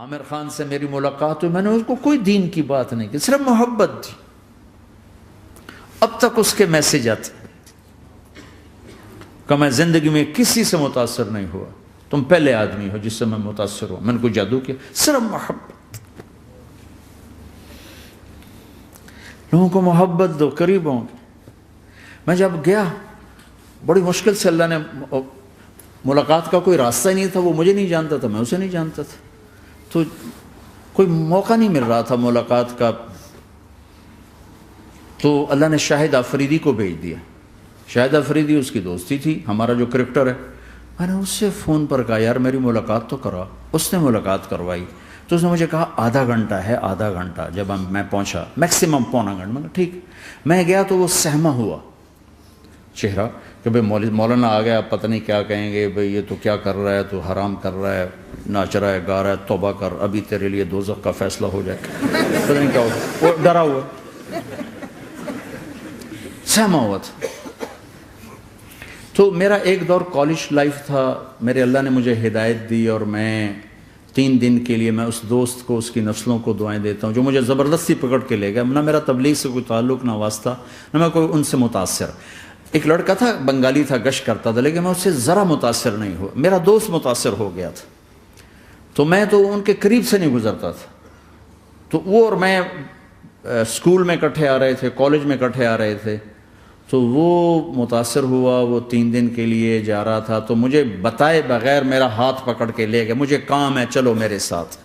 عامر خان سے میری ملاقات ہوئی، میں نے اس کو کوئی دین کی بات نہیں کی، صرف محبت تھی. اب تک اس کے میسج آتے کہ میں زندگی میں کسی سے متاثر نہیں ہوا، تم پہلے آدمی ہو جس سے میں متاثر ہوں. میں نے کوئی جادو کیا، صرف محبت. لوگوں کو محبت دو، قریب ہوں گے. میں جب گیا بڑی مشکل سے اللہ نے، ملاقات کا کوئی راستہ ہی نہیں تھا، وہ مجھے نہیں جانتا تھا، میں اسے نہیں جانتا تھا، تو کوئی موقع نہیں مل رہا تھا ملاقات کا. تو اللہ نے شاہد آفریدی کو بھیج دیا. شاہد آفریدی اس کی دوستی تھی، ہمارا جو کرکٹر ہے. میں نے اس سے فون پر کہا یار میری ملاقات تو کرا. اس نے ملاقات کروائی. تو اس نے مجھے کہا آدھا گھنٹہ ہے، آدھا گھنٹہ. جب میں پہنچا میکسیمم پونا گھنٹہ. میں نے کہا ٹھیک. میں گیا تو وہ سہما ہوا چہرہ کہ بھئی مولانا آ گیا، پتہ نہیں کیا کہیں گے، بھئی یہ تو کیا کر رہا ہے، تو حرام کر رہا ہے، ناچ رہا ہے، گا رہا ہے، توبہ کر، ابھی تیرے لیے دوزخ کا فیصلہ ہو جائے. پتہ نہیں کیا ہوگا. وہ ڈرا ہوا سہما ہوا تھا. تو میرا ایک دور کالج لائف تھا. میرے اللہ نے مجھے ہدایت دی اور میں 3 دن کے لیے میں اس دوست کو، اس کی نسلوں کو دعائیں دیتا ہوں جو مجھے زبردستی پکڑ کے لے گیا. نہ میرا تبلیغ سے کوئی تعلق، نہ واسطہ، نہ میں کوئی ان سے متاثر. ایک لڑکا تھا، بنگالی تھا، گشت کرتا تھا، لیکن میں اس سے ذرا متاثر نہیں ہوا. میرا دوست متاثر ہو گیا تھا، تو میں تو ان کے قریب سے نہیں گزرتا تھا. تو وہ اور میں اسکول میں اکٹھے آ رہے تھے، کالج میں اکٹھے آ رہے تھے. تو وہ متاثر ہوا، وہ 3 دن کے لیے جا رہا تھا، تو مجھے بتائے بغیر میرا ہاتھ پکڑ کے لے گیا. مجھے کام ہے، چلو میرے ساتھ.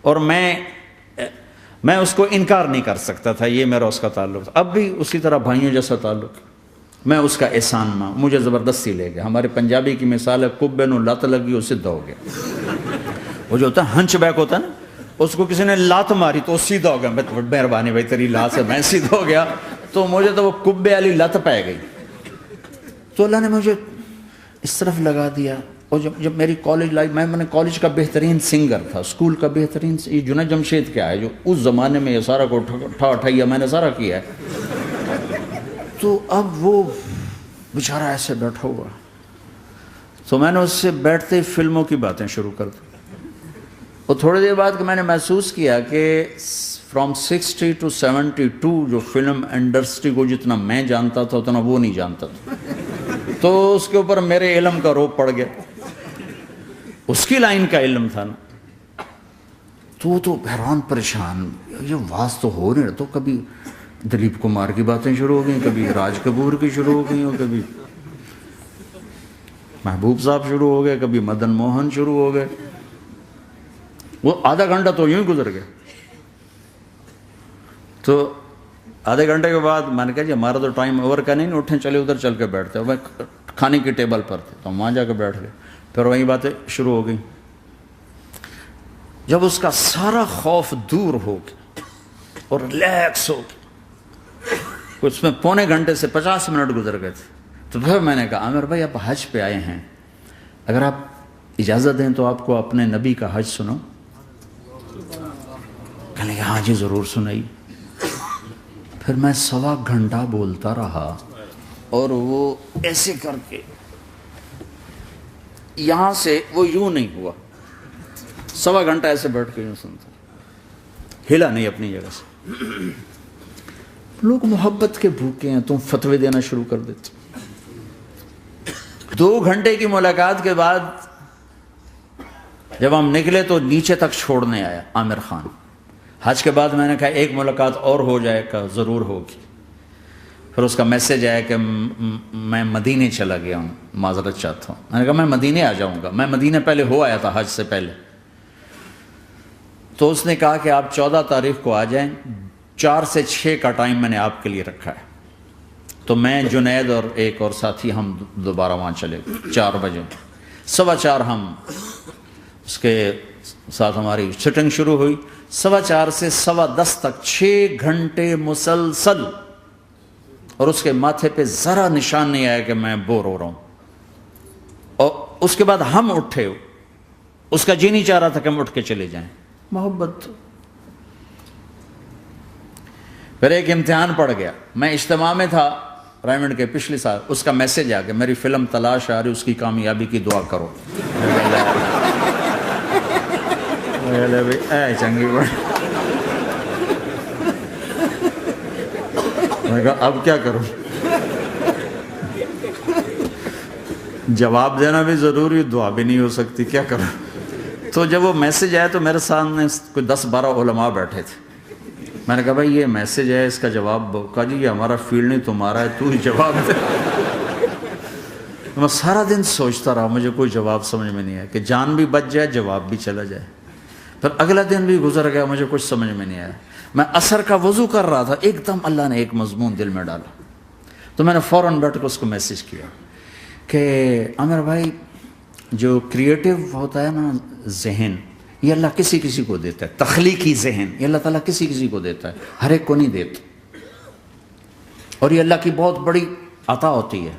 اور میں اس کو انکار نہیں کر سکتا تھا. یہ میرا اس کا تعلق تھا. اب بھی اسی طرح بھائیوں جیسا تعلق. میں اس کا احسان ماں، مجھے زبردستی لے گیا. ہمارے پنجابی کی مثال ہے، کبے نو لت لگی، وہ سیدھا ہو گیا. وہ جو ہوتا ہے ہنچ بیک ہوتا ہے نا، اس کو کسی نے لات ماری تو وہ سیدھا ہو گیا. مہربانی بھائی تیری لات سے میں سیدھا ہو گیا. تو مجھے تو وہ کبے والی لت پہ گئی. تو اللہ نے مجھے اس طرف لگا دیا. اور جب میری کالج لائف، میں نے کالج کا بہترین سنگر تھا، اسکول کا بہترین. یہ جنید جمشید کیا ہے جو اس زمانے میں یہ سارا کو اٹھایا میں نے سارا کیا ہے. تو اب وہ بیچارہ ایسے بیٹھا ہوا. تو میں نے اس سے بیٹھتے ہی فلموں کی باتیں شروع کر دی. اور تھوڑی دیر بعد کہ میں نے محسوس کیا کہ فرام 60 to 72 جو فلم انڈسٹری کو جتنا میں جانتا تھا اتنا وہ نہیں جانتا تھا. تو اس کے اوپر میرے علم کا روب پڑ گیا. اس کی لائن کا علم تھا نا. تو حیران پریشان، یہ واز تو ہو نہیں رہا. تو کبھی دلیپ کمار کی باتیں شروع ہو گئیں، کبھی راج کپور کی شروع ہو گئیں، اور کبھی محبوب صاحب شروع ہو گئے، کبھی مدن موہن شروع ہو گئے. وہ آدھا گھنٹہ تو یوں ہی گزر گیا. تو آدھے گھنٹے کے بعد میں نے کہا جی ہمارا تو ٹائم اوور کا نہیں، اٹھیں چلے ادھر چل کے بیٹھتے. میں کھانے کی ٹیبل پر تھے تو ہم وہاں جا کے بیٹھ گئے. پھر وہیں باتیں شروع ہو گئیں. جب اس کا سارا خوف دور ہو گیا اور ریلیکس ہو گیا، اس میں پونے گھنٹے سے 50 منٹ گزر گئے تھے. تو پھر میں نے کہا عامر بھائی آپ حج پہ آئے ہیں، اگر آپ اجازت دیں تو آپ کو اپنے نبی کا حج سنو. کہنے لگے ہاں جی ضرور سنائی. پھر میں 1.25 گھنٹہ بولتا رہا اور وہ ایسے کر کے یہاں سے وہ یوں نہیں ہوا. 1.25 گھنٹہ ایسے بیٹھ کے یوں سنتا، ہلا نہیں اپنی جگہ سے. لوگ محبت کے بھوکے ہیں، تم فتوے دینا شروع کر دیتے. 2 گھنٹے کی ملاقات کے بعد جب ہم نکلے تو نیچے تک چھوڑنے آیا عامر خان. حج کے بعد میں نے کہا ایک ملاقات اور ہو جائے گا، ضرور ہوگی. پھر اس کا میسج آیا کہ میں مدینے چلا گیا ہوں، معذرت چاہتا ہوں. میں نے کہا میں مدینے آ جاؤں گا. میں مدینے پہلے ہو آیا تھا حج سے پہلے. تو اس نے کہا کہ آپ 14 تاریخ کو آ جائیں، 4 سے 6 کا ٹائم میں نے آپ کے لیے رکھا ہے. تو میں جنید اور ایک اور ساتھی ہم دوبارہ وہاں چلے گئے 4 بجے. 4:15 ہم اس کے ساتھ ہماری سٹنگ شروع ہوئی. 4:15 سے 10:15 تک 6 گھنٹے مسلسل. اور اس کے ماتھے پہ ذرا نشان نہیں آیا کہ میں بور ہو رہا ہوں. اور اس کے بعد ہم اٹھے، اس کا جی نہیں چاہ رہا تھا کہ ہم اٹھ کے چلے جائیں. محبت. پھر ایک امتحان پڑ گیا. میں اجتماع میں تھا رائمنڈ کے پچھلے سال. اس کا میسج آ گیا میری فلم تلاش آ رہی، اس کی کامیابی کی دعا کرو. چلے بھائی اے چنگی بڑی. میں نے کہا اب کیا کروں, جواب دینا بھی ضروری, دعا بھی نہیں ہو سکتی, کیا کروں. تو جب وہ میسج آیا تو میرے سامنے کوئی 10-12 علماء بیٹھے تھے. میں نے کہا بھائی یہ میسج ہے, اس کا جواب. کہا جی یہ ہمارا فیلڈ نہیں تمہارا ہے, تو ہی جواب دے. میں سارا دن سوچتا رہا, مجھے کوئی جواب سمجھ میں نہیں آیا کہ جان بھی بچ جائے, جواب بھی چلا جائے. پھر اگلا دن بھی گزر گیا, مجھے کچھ سمجھ میں نہیں آیا. میں عصر کا وضو کر رہا تھا, ایک دم اللہ نے ایک مضمون دل میں ڈالا. تو میں نے فوراً بیٹھ کے اس کو میسج کیا کہ عامر بھائی, جو کریٹو ہوتا ہے نا ذہن, یہ اللہ کسی کسی کو دیتا ہے. تخلیقی ذہن یہ اللہ تعالیٰ کسی کسی کو دیتا ہے, ہر ایک کو نہیں دیتا. اور یہ اللہ کی بہت بڑی عطا ہوتی ہے.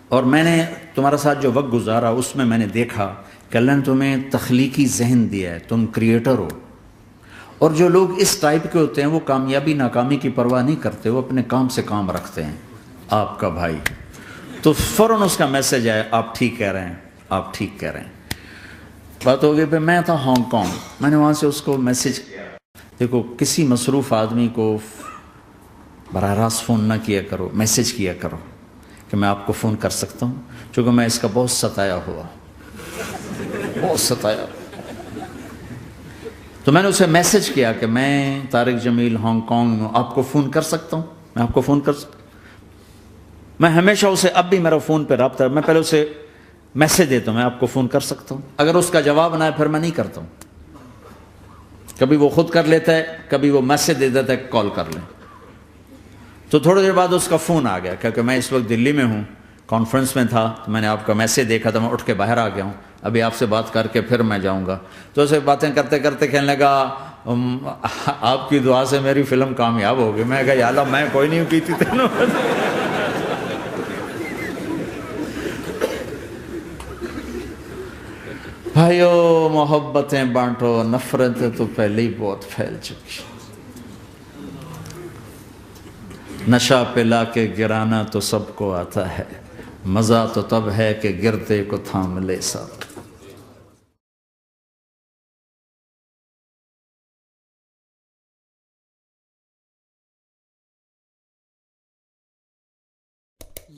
اور میں نے تمہارے ساتھ جو وقت گزارا اس میں میں نے دیکھا کہ اللہ نے تمہیں تخلیقی ذہن دیا ہے, تم کریٹر ہو. اور جو لوگ اس ٹائپ کے ہوتے ہیں وہ کامیابی ناکامی کی پرواہ نہیں کرتے, وہ اپنے کام سے کام رکھتے ہیں. آپ کا بھائی تو فوراً اس کا میسج آیا, آپ ٹھیک کہہ رہے ہیں, آپ ٹھیک کہہ رہے ہیں. بات ہو گئی. پہ میں تھا ہانگ کانگ, میں نے وہاں سے اس کو میسج کیا. دیکھو کسی مصروف آدمی کو براہ راست فون نہ کیا کرو, میسج کیا کرو کہ میں آپ کو فون کر سکتا ہوں, چونکہ میں اس کا بہت ستایا ہوا, بہت ستایا. تو میں نے اسے میسج کیا کہ میں طارق جمیل ہانگ کانگ میں آپ کو فون کر سکتا ہوں, میں آپ کو فون کر سکتا ہوں. میں ہمیشہ اسے, اب بھی میرا فون پہ رابطہ ہے, میں پہلے اسے میسج دیتا ہوں میں آپ کو فون کر سکتا ہوں. اگر اس کا جواب نہ ہے پھر میں نہیں کرتا ہوں. کبھی وہ خود کر لیتا ہے, کبھی وہ میسج دے دیتا ہے کال کر لیں. تو تھوڑی دیر بعد اس کا فون آ گیا, کیونکہ میں اس وقت دلی میں ہوں, کانفرنس میں تھا. تو میں نے آپ کا میسج دیکھا تھا, میں اٹھ کے باہر آ گیا ہوں, ابھی آپ سے بات کر کے پھر میں جاؤں گا. تو اسے باتیں کرتے کرتے کہنے لگا آپ کی دعا سے میری فلم کامیاب ہوگی. میں کہا یا اللہ میں کوئی نہیں کی تھی تینوں. بھائیو محبتیں بانٹو, نفرتیں تو پہلے ہی بہت پھیل چکی. نشہ پلا کے گرانا تو سب کو آتا ہے, مزہ تو تب ہے کہ گرتے کو تھام لے ساتھ.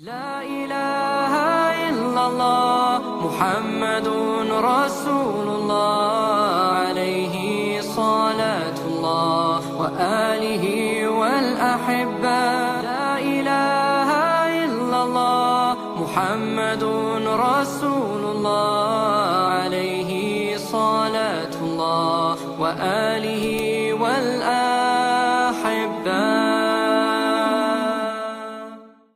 لا الہ الا اللہ محمد رسول اللہ علیہ صلاة اللہ وآلہ والأحبہ. لا الہ الا اللہ محمد رسول اللہ علیہ صلاة اللہ وآلہ والأحبہ.